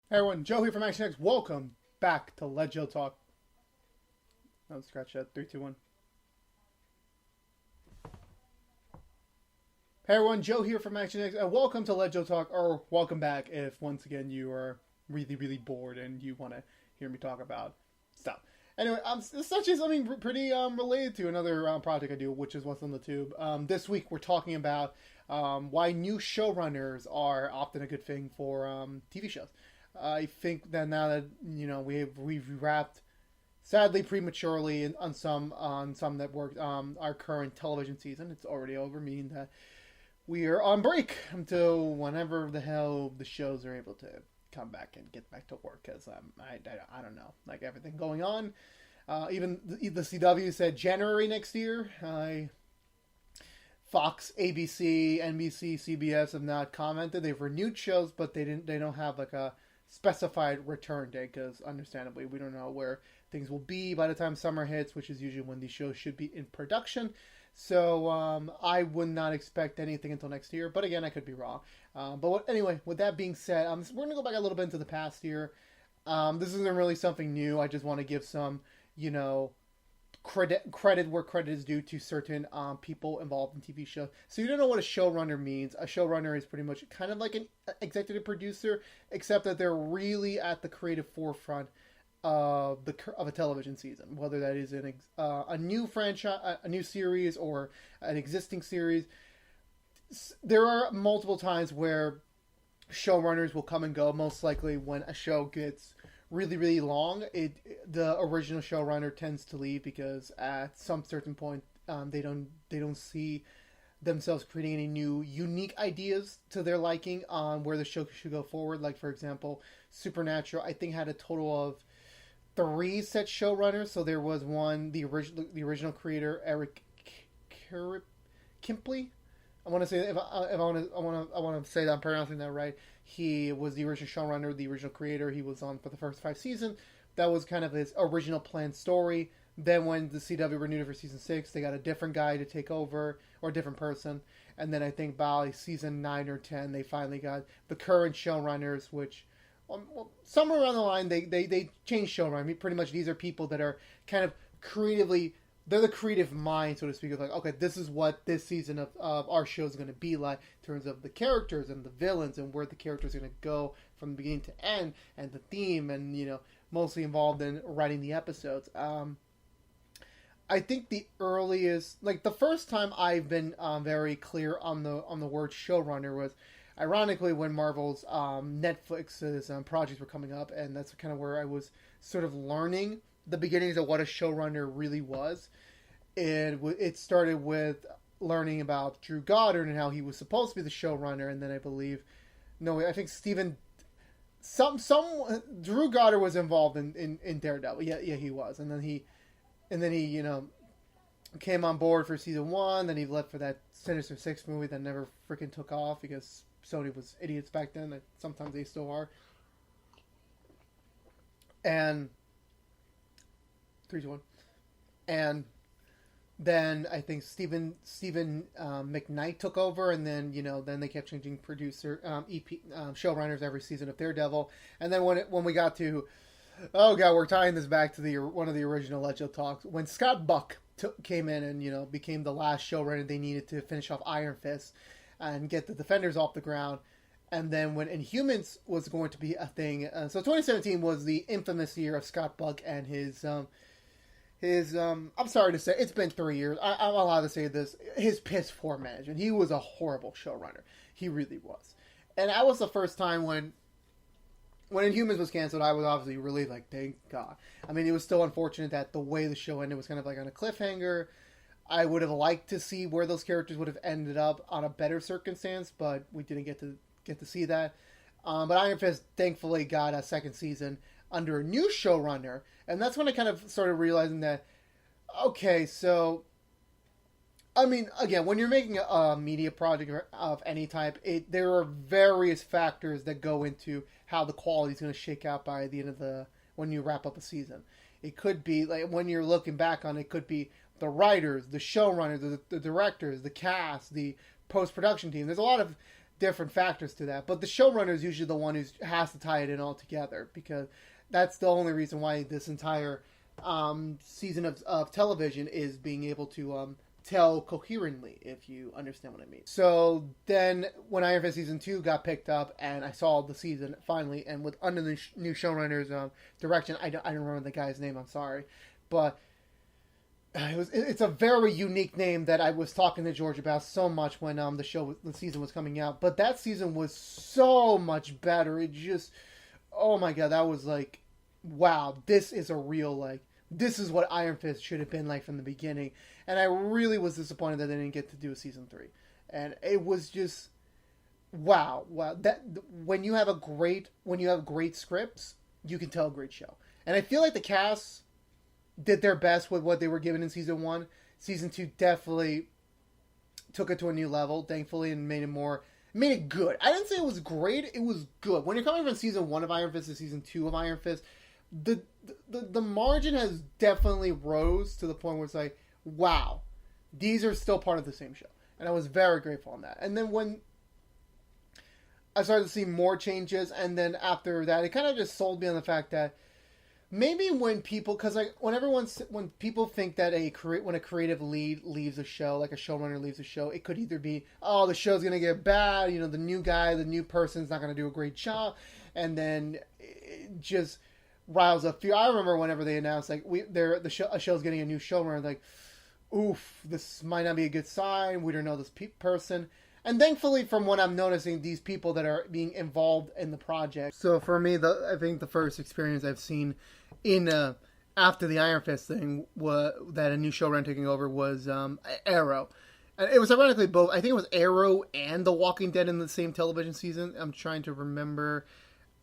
Hey everyone, Joe here from Action X. Welcome back to Let Joe Talk. Oh, scratch that. 3, 2, 1. Hey everyone, Joe here from Action X. Welcome to Let Joe Talk, or welcome back if once again you are really bored and you want to hear me talk about stuff. Anyway, such as pretty related to another project I do, which is what's on the tube. This week we're talking about why new showrunners are often a good thing for TV shows. I think that now that we've wrapped, sadly prematurely, on some networks, our current television season, it's already over, meaning that we are on break until whenever the hell the shows are able to come back and get back to work. Because I don't know, like everything going on. Even the CW said January next year. Fox, ABC, NBC, CBS have not commented. They've renewed shows, but they didn't. They don't have like a specified return date because, understandably, we don't know where things will be by the time summer hits, which is usually when these shows should be in production. So I would not expect anything until next year. But again, I could be wrong. Anyway, with that being said, we're going to go back a little bit into the past here. This isn't really something new. I just want to give some, credit where credit is due to certain people involved in TV shows. So you don't know what a showrunner means. A showrunner is pretty much kind of like an executive producer, except that they're really at the creative forefront of a television season, whether that is a new franchise, a new series, or an existing series. There are multiple times where showrunners will come and go. Most likely, when a show gets really long, the original showrunner tends to leave because at some certain point they don't see themselves creating any new unique ideas to their liking on where the show should go forward. Like, for example, Supernatural, I think, had a total of 3 set showrunners. So there was one, the original creator, Eric Kimpley. I want to say, if I want to say that I'm pronouncing that right. He was the original showrunner, the original creator. He was on for the first 5 seasons. That was kind of his original planned story. Then when the CW renewed it for season 6, they got a different guy to take over, or a different person. And then I think by season 9 or 10, they finally got the current showrunners, which somewhere around the line they changed showrunner. I mean, pretty much these are people that are kind of creatively, they're the creative mind, so to speak. Of like, okay, this is what this season of our show is going to be like in terms of the characters and the villains and where the characters are going to go from beginning to end, and the theme, and mostly involved in writing the episodes. I think the earliest, like the first time I've been very clear on the word showrunner was, ironically, when Marvel's Netflix's projects were coming up, and that's kind of where I was sort of learning the beginnings of what a showrunner really was. It started with learning about Drew Goddard and how he was supposed to be the showrunner, and then I think Steven, some Drew Goddard was involved in Daredevil. Yeah, he was, and then he came on board for season 1. Then he left for that Sinister Six movie that never freaking took off because Sony was idiots back then. And sometimes they still are. And 3, 2, 1. And then I think Stephen McKnight took over, and then they kept changing producer showrunners every season of Daredevil. And then when we got to, oh god, we're tying this back to one of the original Legend talks, when Scott Buck came in and became the last showrunner they needed to finish off Iron Fist and get the Defenders off the ground. And then when Inhumans was going to be a thing, so 2017 was the infamous year of Scott Buck and his I'm sorry to say, it's been 3 years. I'm allowed to say this. His piss poor management. He was a horrible showrunner. He really was. And that was the first time when Inhumans was canceled, I was obviously really like, thank God. I mean, it was still unfortunate that the way the show ended was kind of like on a cliffhanger. I would have liked to see where those characters would have ended up on a better circumstance, but we didn't get to see that. But Iron Fist thankfully got a second season under a new showrunner, and that's when I kind of started realizing that, okay, so, I mean, again, when you're making a media project of any type, there are various factors that go into how the quality is going to shake out by the end of when you wrap up a season. It could be, like, when you're looking back on it, could be the writers, the showrunners, the directors, the cast, the post-production team. There's a lot of different factors to that. But the showrunner is usually the one who has to tie it in all together, because that's the only reason why this entire season of television is being able to tell coherently, if you understand what I mean. So then when Iron Fist Season 2 got picked up, and I saw the season finally, and with under the new showrunner's direction, I don't remember the guy's name, I'm sorry, but it's a very unique name that I was talking to George about so much when the season was coming out. But that season was so much better. It just, oh my god, that was like, wow, this is a real, like, this is what Iron Fist should have been like from the beginning. And I really was disappointed that they didn't get to do a season 3. And it was just, wow. That when you have great scripts, you can tell a great show. And I feel like the cast did their best with what they were given in season 1. Season 2 definitely took it to a new level, thankfully, and made it good. I didn't say it was great, it was good. When you're coming from season 1 of Iron Fist to season 2 of Iron Fist, the margin has definitely rose to the point where it's like, wow, these are still part of the same show. And I was very grateful on that. And then when I started to see more changes, and then after that, it kind of just sold me on the fact that maybe when people, because like when people think that when a creative lead leaves a show, like a showrunner leaves a show, it could either be, oh, the show's going to get bad, the new guy, the new person's not going to do a great job, and then it just riles up fear. I remember whenever they announced, like, a show's getting a new showrunner, like, oof, this might not be a good sign, we don't know this person. And thankfully, from what I'm noticing, these people that are being involved in the project. So for me, I think the first experience I've seen in after the Iron Fist thing that a new showrunner taking over was Arrow. And it was ironically both. I think it was Arrow and The Walking Dead in the same television season. I'm trying to remember.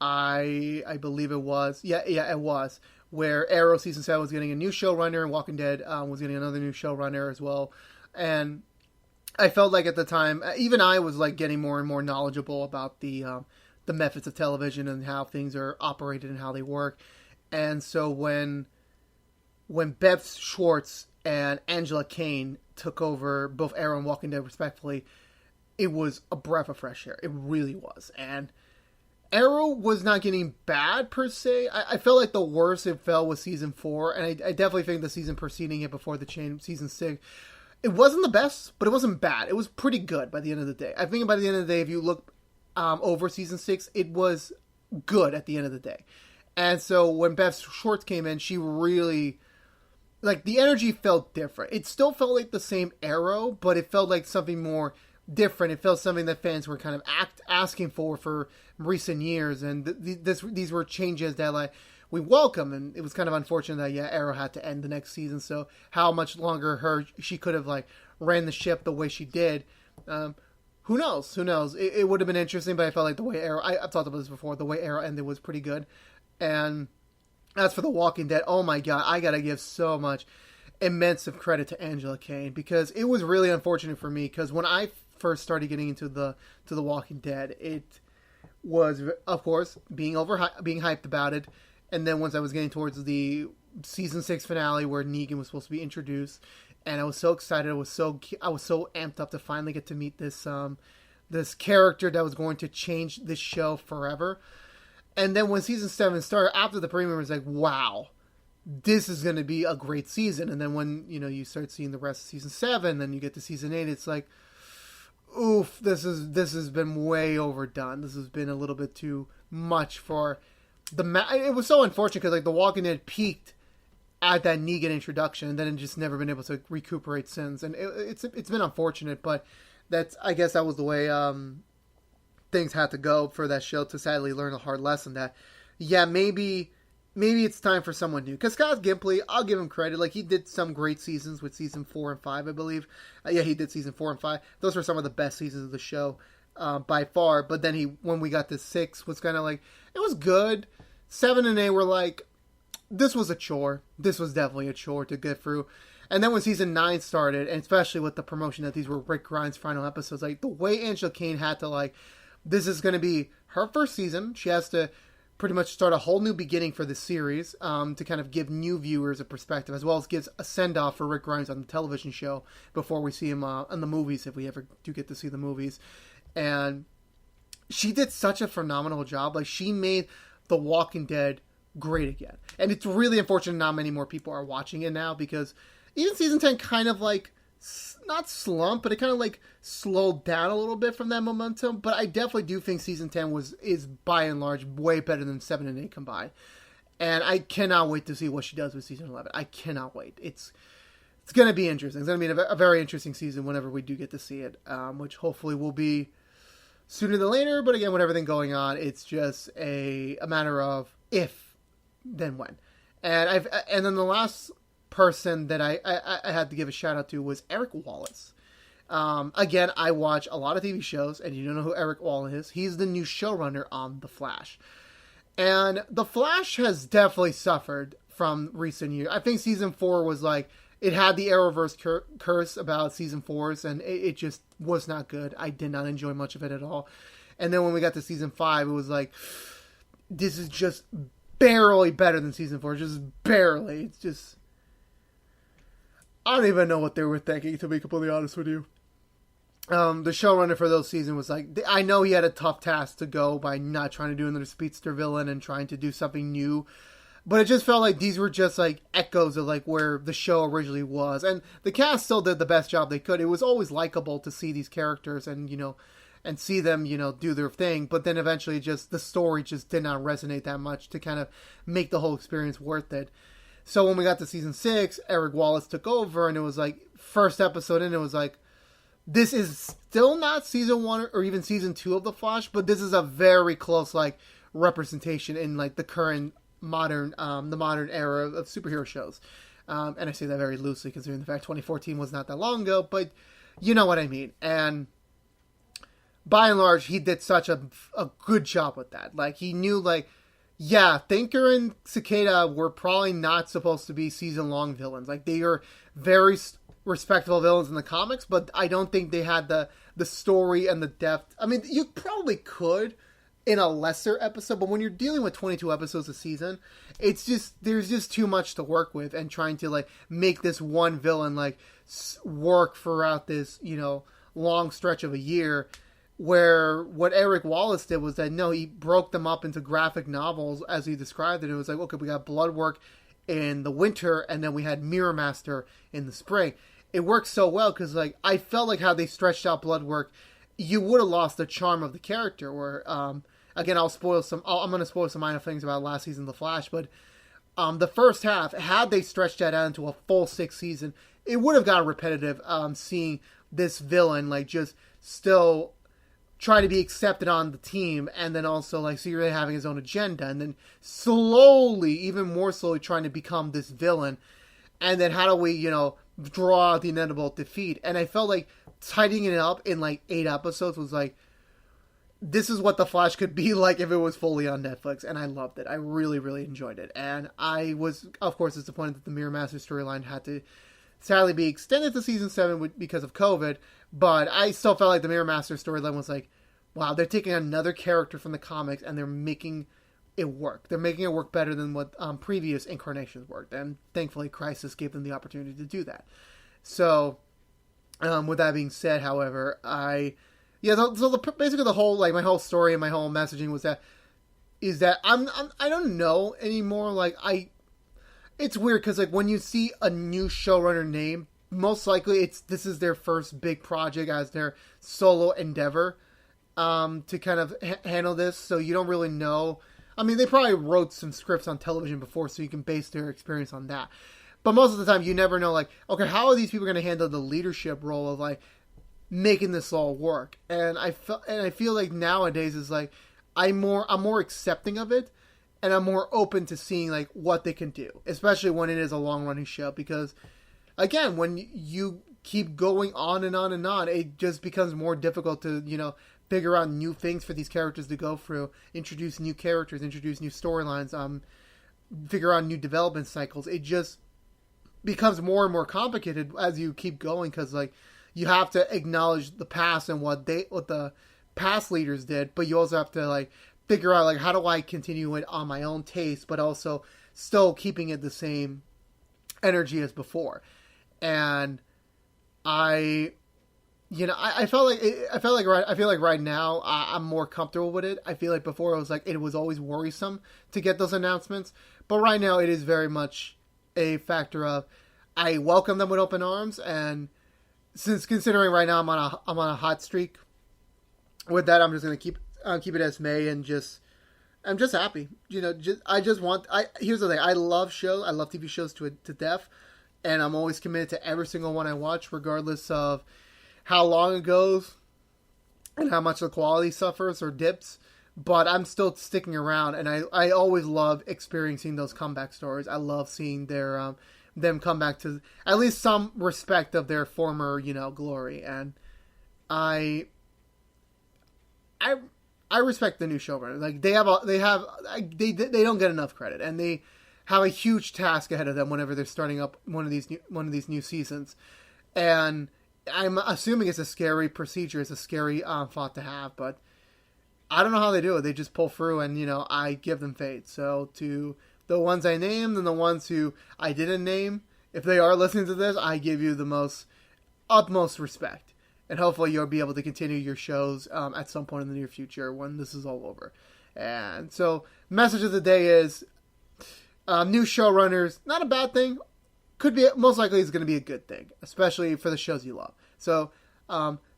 I believe it was. Yeah, it was. Where Arrow season 7 was getting a new showrunner, and Walking Dead was getting another new showrunner as well. And I felt like at the time, even I was like getting more and more knowledgeable about the methods of television and how things are operated and how they work. And so when Beth Schwartz and Angela Kane took over both Arrow and Walking Dead respectively, it was a breath of fresh air. It really was. And Arrow was not getting bad per se. I felt like the worst it felt was season 4, and I definitely think the season preceding it before the change, season 6, it wasn't the best, but it wasn't bad. It was pretty good by the end of the day. I think by the end of the day, if you look over season 6, it was good at the end of the day. And so when Beth Schwartz came in, she really, like, the energy felt different. It still felt like the same Arrow, but it felt like something more different. It felt something that fans were kind of asking for recent years. And these were changes that, like, we welcome. And it was kind of unfortunate that, Arrow had to end the next season. So how much longer she could have, like, ran the ship the way she did. Who knows? It would have been interesting, but I felt like the way Arrow, I've talked about this before, the way Arrow ended was pretty good. And as for The Walking Dead, oh my god, I gotta give so much immense of credit to Angela Kane, because it was really unfortunate for me, because when I first started getting into the Walking Dead, it was, of course, being hyped about it, and then once I was getting towards the season 6 finale where Negan was supposed to be introduced, and I was so excited, I was so amped up to finally get to meet this character that was going to change this show forever. And then when season 7 started, after the premiere, it was like, wow, this is going to be a great season. And then when, you start seeing the rest of season 7, then you get to season 8, it's like, oof, this has been way overdone. This has been a little bit too much for it was so unfortunate, because, like, The Walking Dead peaked at that Negan introduction, and then it just never been able to recuperate since. And it's been unfortunate, but I guess that was the way things had to go for that show to sadly learn a hard lesson that, maybe it's time for someone new. Because Scott Gimple, I'll give him credit. Like, he did some great seasons with season 4 and 5, I believe. He did season 4 and 5. Those were some of the best seasons of the show by far. But then when we got to 6, was kind of like, it was good. 7 and 8 were like, this was a chore. This was definitely a chore to get through. And then when season 9 started, and especially with the promotion that these were Rick Grimes' final episodes, like, the way Angela Kane had to, like, this is going to be her first season. She has to pretty much start a whole new beginning for this series, to kind of give new viewers a perspective, as well as gives a send-off for Rick Grimes on the television show before we see him in the movies, if we ever do get to see the movies. And she did such a phenomenal job. Like, she made The Walking Dead great again. And it's really unfortunate not many more people are watching it now, because even season 10 kind of like, not slump, but it kind of like slowed down a little bit from that momentum. But I definitely do think season 10 is by and large way better than 7 and 8 combined. And I cannot wait to see what she does with season 11. I cannot wait. It's going to be interesting. It's going to be a very interesting season whenever we do get to see it, which hopefully will be sooner than later. But again, with everything going on, it's just a matter of if, then when. And then the last person that I had to give a shout out to was Eric Wallace. Again, I watch a lot of TV shows, and you don't know who Eric Wallace is. He's the new showrunner on The Flash. And The Flash has definitely suffered from recent years. I think season 4 was like, it had the Arrowverse curse about season 4s, and it just was not good. I did not enjoy much of it at all. And then when we got to season 5, it was like, this is just barely better than season 4. Just barely. It's just, I don't even know what they were thinking, to be completely honest with you. The showrunner for those seasons was like, I know he had a tough task to go by not trying to do another speedster villain and trying to do something new. But it just felt like these were just like echoes of like where the show originally was. And the cast still did the best job they could. It was always likable to see these characters and, and see them, do their thing. But then eventually just the story just did not resonate that much to kind of make the whole experience worth it. So when we got to season 6, Eric Wallace took over, and it was like, first episode in, it was like, this is still not season 1 or even season 2 of The Flash, but this is a very close, like, representation in, like, the current modern era of superhero shows. And I say that very loosely, considering the fact 2014 was not that long ago, but you know what I mean. And by and large, he did such a good job with that. Like, he knew, like, yeah, Thinker and Cicada were probably not supposed to be season-long villains. Like, they are very respectable villains in the comics, but I don't think they had the story and the depth. I mean, you probably could in a lesser episode, but when you're dealing with 22 episodes a season, it's just, there's just too much to work with, and trying to, like, make this one villain, like, work throughout this, long stretch of a year. Where what Eric Wallace did was that, no, he broke them up into graphic novels, as he described it. It was like, okay, we got Bloodwork in the winter, and then we had Mirror Master in the spring. It worked so well, because, like, I felt like how they stretched out Bloodwork, you would have lost the charm of the character, where, again, I'm going to spoil some minor things about last season of The Flash, but the first half, had they stretched that out into a full 6 season, it would have gotten repetitive, seeing this villain, like, just still try to be accepted on the team, and then also, like, secretly having his own agenda, and then slowly, even more slowly, trying to become this villain, and then how do we, draw out the inevitable defeat. And I felt like tidying it up in, like, 8 episodes was like, this is what The Flash could be like if it was fully on Netflix, and I loved it. I really, really enjoyed it. And I was, of course, disappointed that the Mirror Master storyline had to sadly be extended to season 7 because of COVID, but I still felt like the Mirror Master storyline was like, wow, they're taking another character from the comics and they're making it work. They're making it work better than what previous incarnations worked, and thankfully Crisis gave them the opportunity to do that. So, with that being said, however, basically the whole, like, my whole story and my whole messaging was that I don't know anymore. Like, it's weird because, like, when you see a new showrunner name, most likely this is their first big project as their solo endeavor, to kind of handle this. So you don't really know. I mean, they probably wrote some scripts on television before, so you can base their experience on that. But most of the time, you never know, like, okay, how are these people going to handle the leadership role of, like, making this all work? And I feel like nowadays is like, I'm more accepting of it, and I'm more open to seeing, like, what they can do, especially when it is a long running show, because again, when you keep going on and on and on, it just becomes more difficult to, figure out new things for these characters to go through, introduce new characters, introduce new storylines, figure out new development cycles. It just becomes more and more complicated as you keep going, because, like, you have to acknowledge the past and what the past leaders did, but you also have to, like, figure out, like, how do I continue it on my own taste, but also still keeping it the same energy as before. And I felt like I feel like right now I'm more comfortable with it. I feel like before it was always worrisome to get those announcements, but right now it is very much a factor of I welcome them with open arms, and since considering right now I'm on a hot streak with that, I'm just gonna keep it as May, and I'm just happy. Here's the thing, I love TV shows to death, and I'm always committed to every single one I watch, regardless of how long it goes and how much the quality suffers or dips. But I'm still sticking around, and I always love experiencing those comeback stories. I love seeing them come back to at least some respect of their former, glory. And I respect the new showrunner. Like they don't get enough credit, and they have a huge task ahead of them whenever they're starting up one of these new seasons. And I'm assuming it's a scary procedure. It's a scary thought to have, but I don't know how they do it. They just pull through, and I give them faith. So to the ones I named and the ones who I didn't name, if they are listening to this, I give you the utmost respect, and hopefully you'll be able to continue your shows at some point in the near future when this is all over. And so, message of the day is new showrunners, not a bad thing. Could be, most likely is going to be a good thing, especially for the shows you love. So,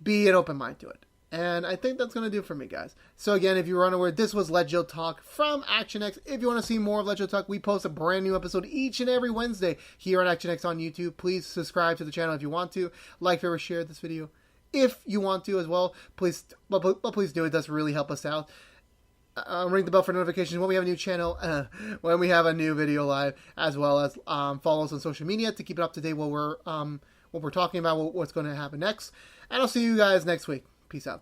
be an open mind to it. And I think that's going to do it for me, guys. So again, if you were unaware, this was Let Joe Talk from Action X. If you want to see more of Let Joe Talk, we post a brand new episode each and every Wednesday here on Action X on YouTube. Please subscribe to the channel if you want to. Like, favorite, share this video if you want to as well. Please do. It does really help us out. Ring the bell for notifications when we have a new channel, when we have a new video live, as well as follow us on social media to keep it up to date what we're talking about, what's going to happen next. And I'll see you guys next week. Peace out.